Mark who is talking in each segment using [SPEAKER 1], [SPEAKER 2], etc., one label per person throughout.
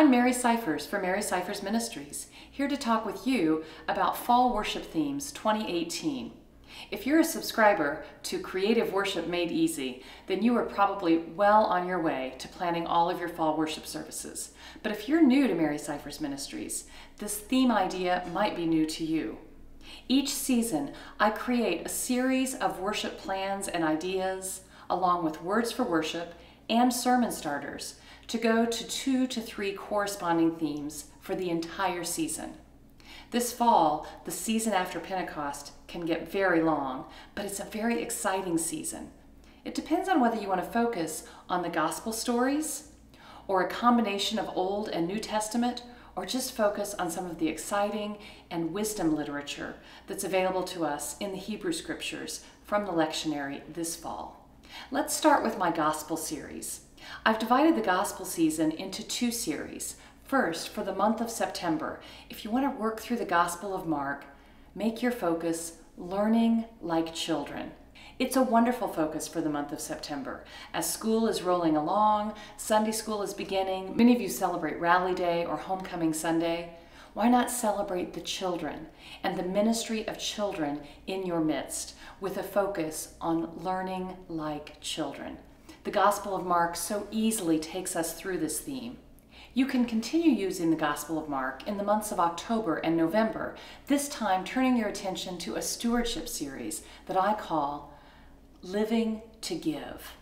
[SPEAKER 1] I'm Mary Scifres for Mary Scifres Ministries, here to talk with you about Fall Worship Themes 2018. If you're a subscriber to Creative Worship Made Easy, then you are probably well on your way to planning all of your fall worship services. But if you're new to Mary Scifres Ministries, this theme idea might be new to you. Each season, I create a series of worship plans and ideas, along with words for worship and sermon starters, to go to 2 to 3 corresponding themes for the entire season. This fall, the season after Pentecost can get very long, but it's a very exciting season. It depends on whether you want to focus on the gospel stories, or a combination of Old and New Testament, or just focus on some of the exciting and wisdom literature that's available to us in the Hebrew Scriptures from the lectionary this fall. Let's start with my gospel series. I've divided the gospel season into 2 series. First, for the month of September, if you want to work through the Gospel of Mark, make your focus learning like children. It's a wonderful focus for the month of September. As school is rolling along, Sunday school is beginning, many of you celebrate Rally Day or Homecoming Sunday. Why not celebrate the children and the ministry of children in your midst with a focus on learning like children? The Gospel of Mark so easily takes us through this theme. You can continue using the Gospel of Mark in the months of October and November, this time turning your attention to a stewardship series that I call Living to Give.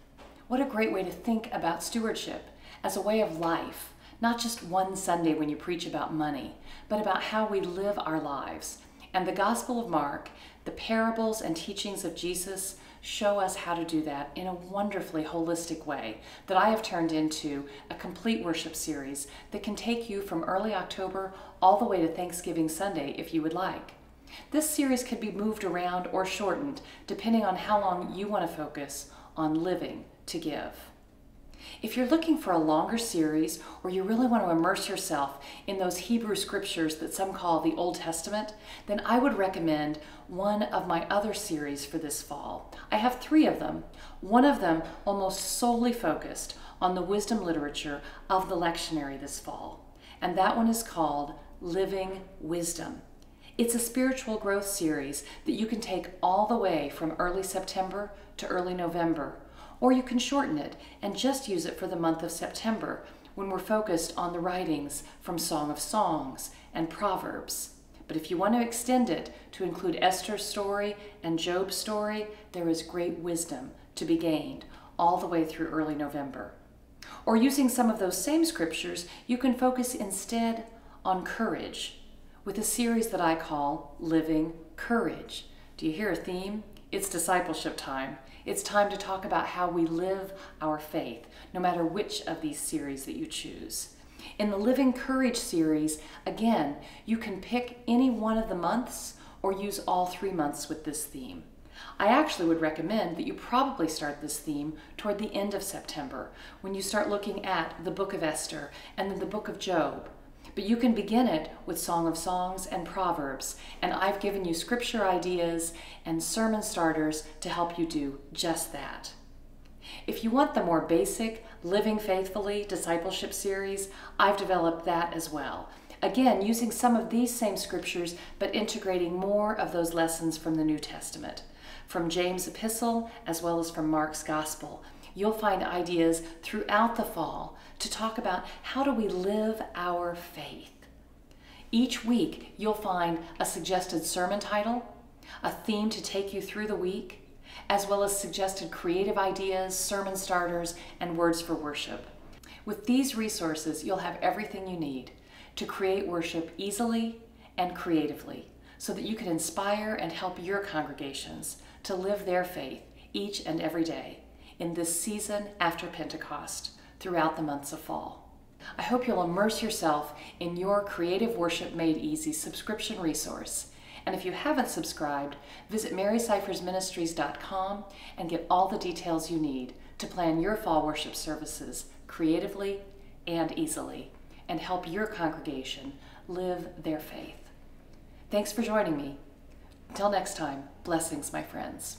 [SPEAKER 1] What a great way to think about stewardship as a way of life, not just one Sunday when you preach about money, but about how we live our lives. And the Gospel of Mark, the parables and teachings of Jesus, show us how to do that in a wonderfully holistic way that I have turned into a complete worship series that can take you from early October all the way to Thanksgiving Sunday if you would like. This series can be moved around or shortened depending on how long you want to focus on living to give. If you're looking for a longer series, or you really want to immerse yourself in those Hebrew scriptures that some call the Old Testament, then I would recommend one of my other series for this fall. I have 3 of them, one of them almost solely focused on the wisdom literature of the lectionary this fall, and that one is called Living Wisdom. It's a spiritual growth series that you can take all the way from early September to early November, or you can shorten it and just use it for the month of September when we're focused on the writings from Song of Songs and Proverbs. But if you want to extend it to include Esther's story and Job's story, there is great wisdom to be gained all the way through early November. Or using some of those same scriptures, you can focus instead on courage with a series that I call Living Courage. Do you hear a theme? It's discipleship time. It's time to talk about how we live our faith, no matter which of these series that you choose. In the Living Courage series, again, you can pick any one of the months or use all 3 months with this theme. I actually would recommend that you probably start this theme toward the end of September, when you start looking at the book of Esther and then the book of Job. But you can begin it with Song of Songs and Proverbs, and I've given you scripture ideas and sermon starters to help you do just that. If you want the more basic Living Faithfully discipleship series, I've developed that as well. Again, using some of these same scriptures, but integrating more of those lessons from the New Testament, from James' epistle as well as from Mark's gospel. You'll find ideas throughout the fall to talk about how do we live our faith. Each week, you'll find a suggested sermon title, a theme to take you through the week, as well as suggested creative ideas, sermon starters, and words for worship. With these resources, you'll have everything you need to create worship easily and creatively so that you can inspire and help your congregations to live their faith each and every day in this season after Pentecost throughout the months of fall. I hope you'll immerse yourself in your Creative Worship Made Easy subscription resource. And if you haven't subscribed, visit MaryScifresMinistries.com and get all the details you need to plan your fall worship services creatively and easily and help your congregation live their faith. Thanks for joining me. Until next time, blessings, my friends.